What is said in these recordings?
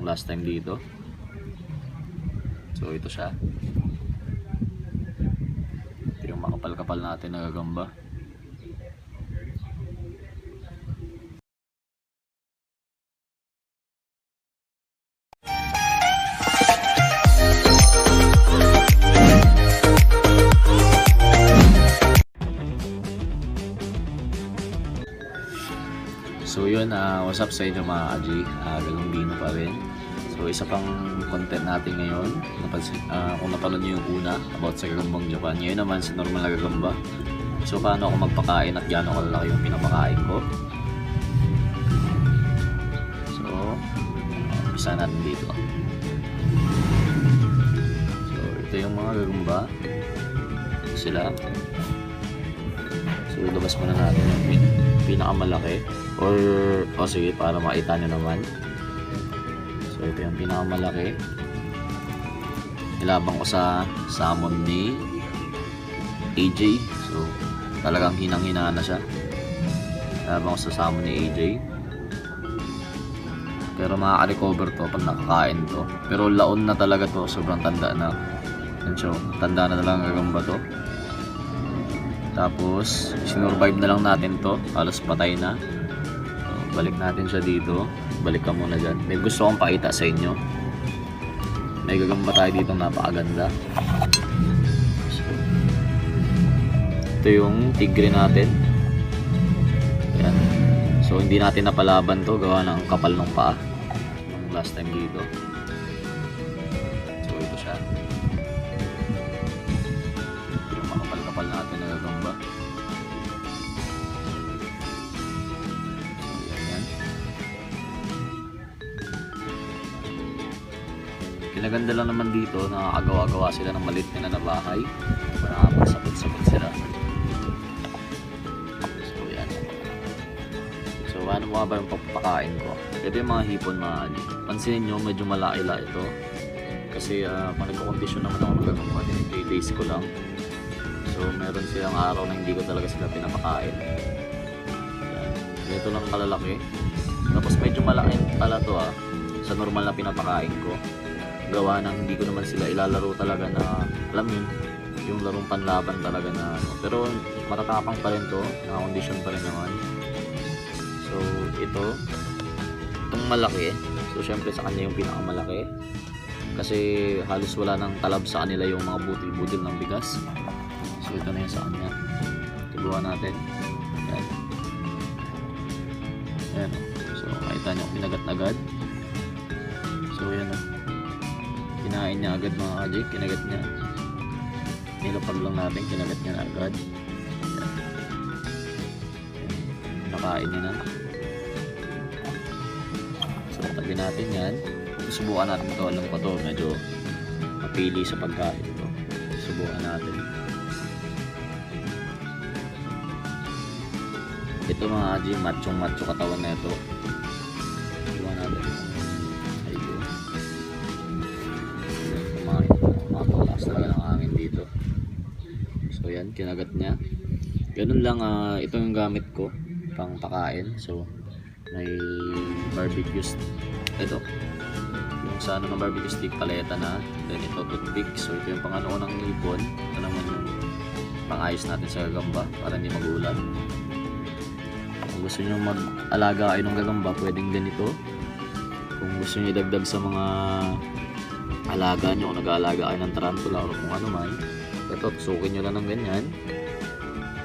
last time dito. So ito siya. Ito yung makapal-kapal natin na gagamba. So yun, what's up sa inyo mga kaji, Galombino pa rin. So isa pang content natin ngayon, kung napanood nyo yung una about sa gagambang Japan. Ngayon naman sa normal na gagamba. So paano ako magpakain at gaano kalaki yung pinapakain ko. So umpisa natin dito. So ito yung mga gagamba sila. So ilabas muna natin yung pinakamalaki or sige, para makita nyo naman. So ito yung pinakamalaki, nilabang ko sa salmon ni AJ. So talagang hinang-hinaan na siya. Nilabang ko sa salmon ni AJ, pero makaka-recover to pag nakakain to. Pero laon na talaga to, sobrang tanda na. So tanda na talagang gagamba to. Tapos sinurvive na lang natin to, halos patay na. So, balik natin siya dito. Balik ka muna dyan. May gusto akong pakita sa inyo. May gagamba tayo dito napakaganda. So, ito yung tigre natin. Ayan. So hindi natin napalaban to, gawa ng kapal ng paa ng last time dito. So ito siya. Kapal natin na gagamba. So yan. Kinaganda lang naman dito, nakakagawa-gawa sila ng maliit na bahay para makapagsapat-sapat sila. So yan. So ano mga ba yung papakain ko? Ito yung mga hipon mga ali. Pansinin nyo, medyo malaki-la ito. Kasi pag nagkakondisyon naman ako ng gagamba, 3 days ko lang. So meron silang araw na hindi ko talaga sila pinapakain. Ito lang kalalaki. Tapos medyo malaki pala to sa normal na pinapakain ko. Gawa ng hindi ko naman sila ilalaro talaga na, alam yun, yung larong panlaban talaga na pero matatapang pa rin to, naka-condition pa rin naman. So itong malaki, so syempre sa kanya yung pinakamalaki. Kasi halos wala nang talab sa kanila yung mga butil-butil ng bigas. So ito na yung sa kanya. Tuluan natin. Ayan. Ayan. So makita nyo, pinagat agad. So ayan. Kinain niya agad mga kajik. Kinagat niya. Nilapag lang natin. Kinagat niya na agad. Ayan. Nakain niya na. So tabi natin yan. Subukan natin ito. Alam ko to, medyo mapili sa pagkain ito. Subukan natin. Ito mga kaji, macho katawan na ito. Iwan natin. Ayun. Makapalas talaga ng hangin dito. So yan, kinagat niya. Ganun lang, ito yung gamit ko pang pakain. So may barbecue ito. Yung sa ng barbecue stick, paleta na. Then ito toothpick. So ito yung pang ano ng hipon. Ito naman yung pang-ayos natin sa gagamba para hindi magulan. Kung gusto nyo mag-alaga kayo ng gagamba, pwedeng ganito. Kung gusto nyo idagdag sa mga alaga nyo, kung nag-aalaga kayo ng tarantula o kung ano man, ito, tusukin nyo lang ng ganyan.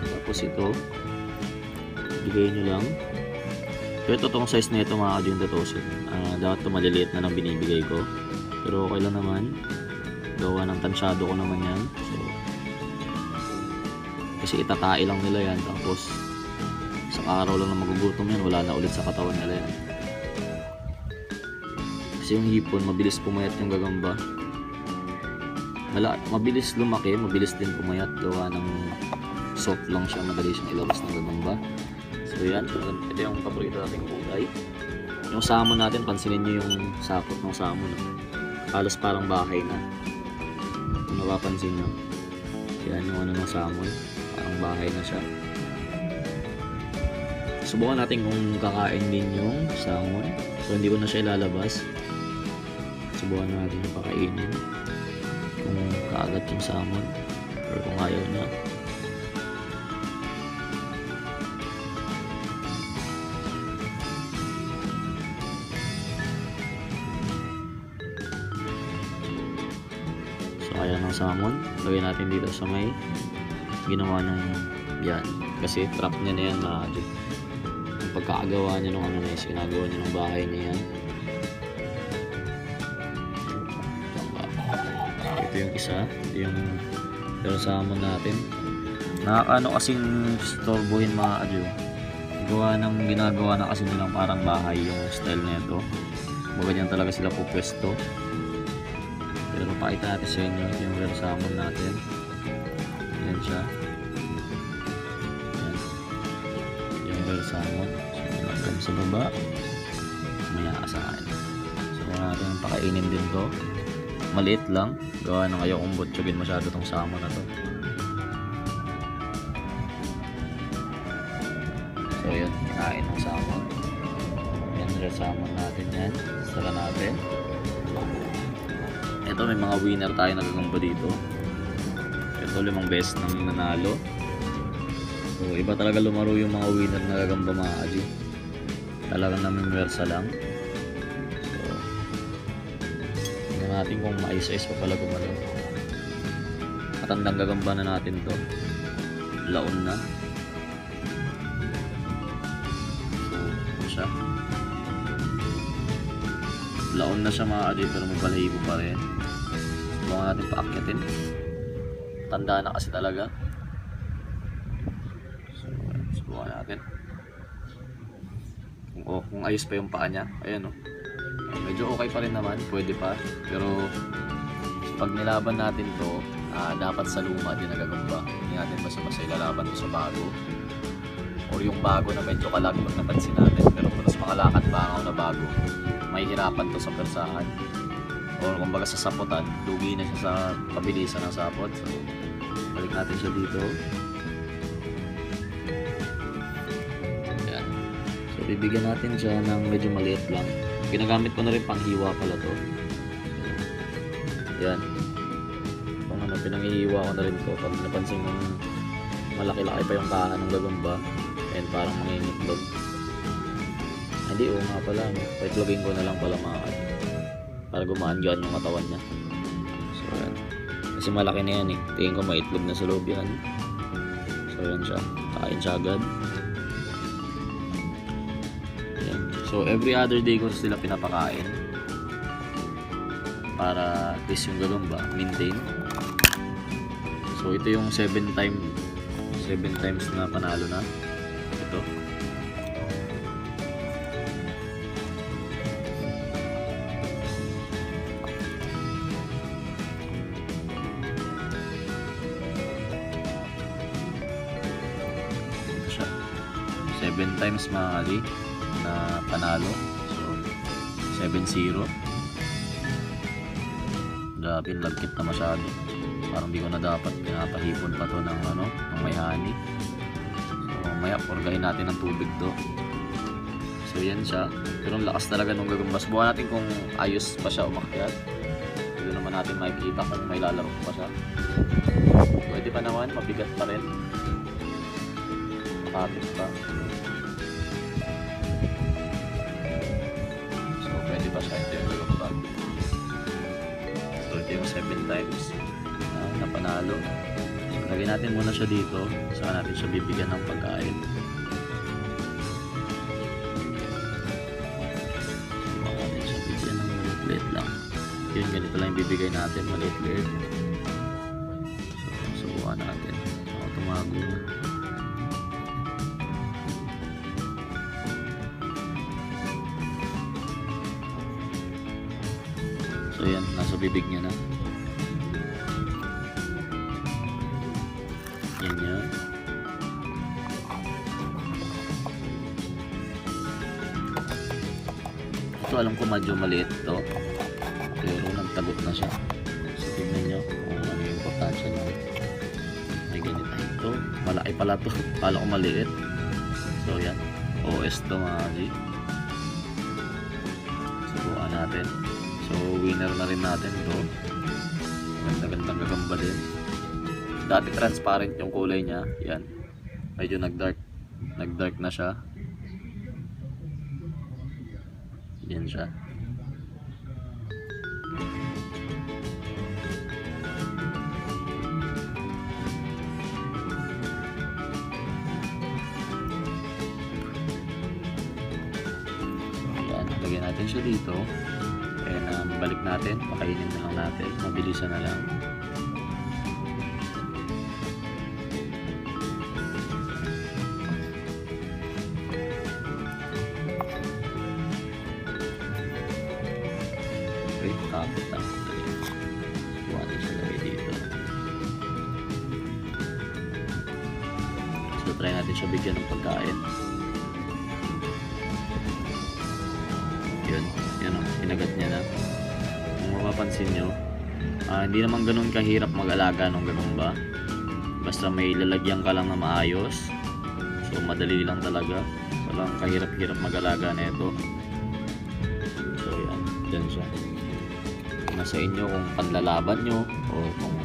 Tapos ito, bigay nyo lang. Pero ito, itong size na ito mga kadyong tutusin. Dapat ito maliliit na lang binibigay ko. Pero okay lang naman. Gawa ng tansyado ko naman yan. So, kasi itatai lang nila yan. Tapos, isang araw lang na magugutom yan, wala na ulit sa katawan nila yan. Kasi yung hipon, mabilis pumayat yung gagamba. Mabilis lumaki, mabilis din pumayat. Gawa ng soft lang siya, madali siyang ilabas ng gagamba. So yan, ito yung paborito nating kulay. Yung salmon natin, pansinin nyo yung sakot ng salmon. Halos parang bahay na. Kung napapansin nyo, yan yung ano ng salmon, parang bahay na siya. Subukan natin kung kakain din yung salmon. So hindi ko na siya ilalabas. subukan natin yung pakainin kung kaagat yung salmon or kung ayaw niya. So ayaw ng salmon, lagay natin dito sa may ginawa ng yan, kasi trap niya na yan na yung pagkakagawa niya ng ano na is ginagawa niya ng bahay niya yan. Ito yung isa, ito yung salmon natin. Nakakaano kasing storbohin mga adyo. Gawa ng ginagawa na kasi nilang parang bahay yung style nito. Ganyan talaga sila pupwesto. Pero pakita natin sa inyo, ito yung real salmon natin. Yan siya. Yan. Yung real salmon. So, hanggang sa baba. Maya sa akin. So, natin pakainin din to. Maliit lang. Gawa ng ayaw kong butsyogin masyado tong salmon na to. So yun, kain ng salmon. Yan, real salmon natin yan. Sara natin. Ito, may mga winner tayo nagagamba dito. Ito, 5 beses nang nanalo. So iba talaga lumaro yung mga winner na nagagamba mga aji. Talagang namin wersa lang. Natin kung maayos-ayos pa pala gumalo. Matandang gagamba na natin to. Laon na. So, ano siya? Laon na siya mga adi, pero may balahibo pa rin. Subukan natin paakyatin. Tanda na kasi talaga. So, subukan natin. Kung ayos pa yung paa niya. Ayan o. Medyo okay pa rin naman, pwede pa. Pero pag nilaban natin to, dapat sa luma din nagagamba. Hindi natin basta-basta ilalaban to sa bago. Or yung bago na medyo kalag pag napansin natin. Pero kung mas mga lakad bangaw na bago, may hirapan to sa persahan. Or kumbaga sa saputan, lugi na siya sa pabilisan ng sapot. So, balik natin siya dito. Ayan. So, bibigyan natin siya ng medyo maliit lang. Ginagamit ko na rin panghiwa pala to. Yan. Kung ano, pinanghihiwa ko na rin to. Pag napansin mong malaki-laki pa yung kahan ng gagamba, and parang mangingitlog. Hindi, nga pala. Pa-itlogin ko na lang pala mga para gumaan yan yung katawan niya. So, yan. Kasi malaki na yan eh. Tingin ko maitlog na sa loob yan. So, yan siya. Kain siya agad. So every other day ko sila pinapakain para at least yung gagamba maintain. So ito yung 7 times na panalo na. Ito. Ito siya. 7 times mga kali na panalo. So 7-0. Grabe, lagkit na masyado. Parang di ko na dapat pinapahipon pa to ng ano, ng may honey. So mamaya purgahin natin ng tubig to. So yan siya. Pero ang lakas talaga nung gagamba. Subukan natin kung ayos pa siya umakyat. Doon naman natin makikita kung may lalaro pa siya. Pwede pa naman, mabigat pa rin. Makapit pa. Pa siya, ito yung gagamba. So ito yung 7 times na panalo. So lagyan natin muna siya dito. Saka natin siya bibigyan ng pagkain. So natin siya bibigyan ng maliit-liit lang. Yun, ganito lang yung bibigay natin, maliit-liit. So subukan natin. So tumago na. So yan, nasa bibig niya na. Yan yan. Ito alam ko medyo maliit to. Pero nagtagot na siya. So tignan nyo kung ano yung importansya niya. May ganit na ito. Malaki pala to. Kala ko maliit. So yan. OS to mga G. Subukan natin. So So winner na rin natin to. Ganda-gandang gagamba din. Dati transparent yung kulay niya. Yan. Medyo nag-dark na siya. Yan siya. Lagyan natin siya dito. And balik natin, pakainin na lang natin, mabilisan na lang. Okay, tapos lang. Buwan natin siya lagay dito. So try natin siya bigyan ng pagkain. Yan o, kinagat niya na. Kung mapapansin nyo, hindi naman ganun kahirap mag-alaga ng gagamba. Basta may lalagyan ka lang na maayos. So madali lang talaga. Walang kahirap-hirap mag-alaga na ito. So yan, dyan siya. Nasa inyo kung panlalaban nyo o kung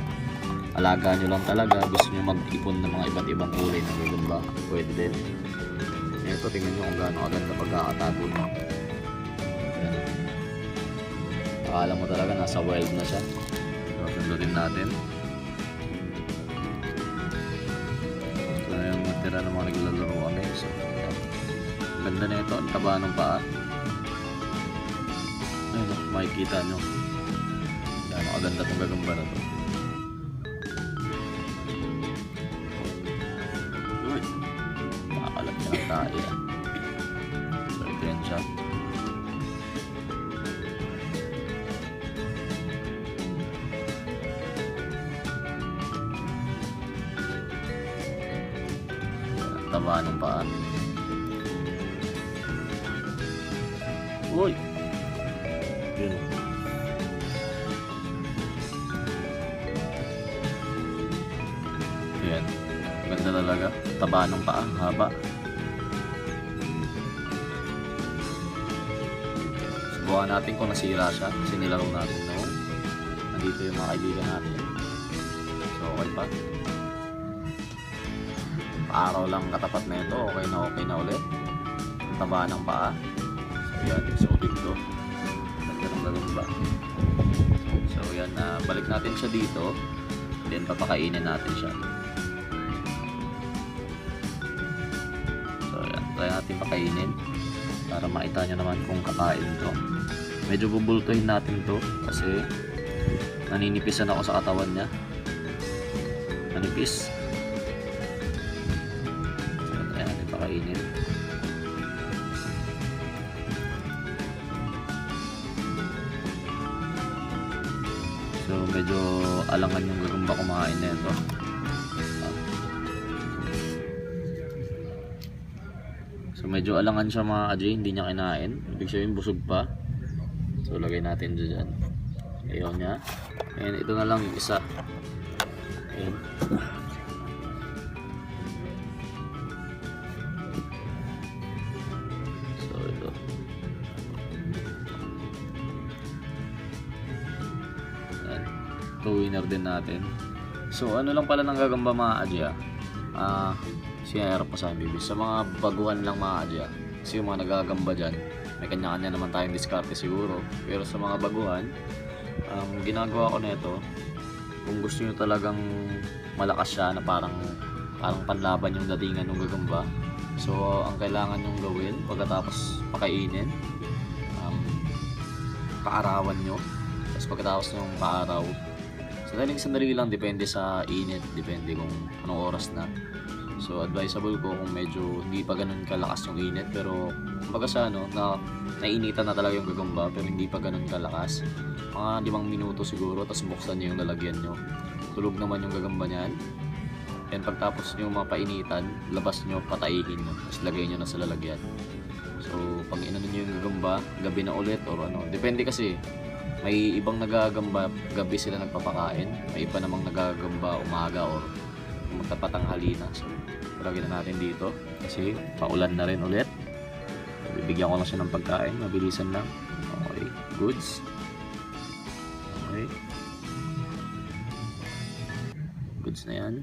alaga nyo lang talaga, gusto nyo mag-ipon ng mga iba't ibang kulay ng gagamba, pwede din. Ito, tingnan nyo kung gaano agad na pagkakatago nyo. Akala mo talaga nasa wild na siya. So, sundutin natin. Ito na yung matira ng mga naglalaro kami. So, yan. Ganda na ito. Ang taba ng paa. Ayun, makikita nyo. Yan, makaganda itong gagamba na ito. Uy! Makakalat niya ng tayo. So, ito yan siya. Taba ng paa. Uy! Yun. Ayan. Ganda talaga. Taba ng paa. Haba. Subukan natin kung nasira siya. Kasi nilaro natin noon. Nandito yung mga kaibigan natin. So okay pa. Araw lang katapat na ito, okay na ulit. Ang taba ng paa. So yan, exotic to. Ganda ng gagamba. So yan, balik natin siya dito. Then papakainin natin siya. So yan, try natin pakainin para makita nyo naman kung kakain to. Medyo bubultuhin natin to kasi naninipisan ako sa katawan niya. Nanipis. Kainin. So medyo alangan yung gagamba kumain na ito. So medyo alangan siya mga Ajay, hindi niya kinain. Ibig sabihin busog pa. So lagay natin dyan. Ayaw niya. And ito na lang yung isa. Ayan. Ito winner din natin. So ano lang pala ng gagamba mga Adya, sinayarap pa sa bibis sa mga baguhan lang mga Adya. Kasi yung mga nagagamba dyan, may kanya-kanya naman tayong diskarte siguro. Pero sa mga baguhan, ginagawa ko nito, kung gusto nyo talagang malakas siya na parang panlaban yung datingan ng gagamba. So ang kailangan nyong gawin pagkatapos pakainin, paarawan nyo. Tapos pagkatapos ng paaraw, sandali lang, depende sa init, depende kung anong oras na. So advisable ko kung medyo hindi pa ganun kalakas yung init, pero kumbaga sa nainitan na talaga yung gagamba pero hindi pa ganun kalakas, mga 5 minuto siguro, tapos buksan nyo yung lalagyan nyo, tulog naman yung gagamba nyan. And pagtapos nyo mapainitan, labas nyo, patayihin nyo, tapos lagay nyo na sa lalagyan. So pag inano nyo yung gagamba, gabi na ulit or depende kasi. May ibang nagagamba, gabi sila nagpapakain. May iba namang nagagamba umaga or magtapatanghali na. So, lagyan na natin dito kasi paulan na rin ulit. Bibigyan ko lang siya ng pagkain, mabilisan lang. Okay, goods. Okay. Goods na yan.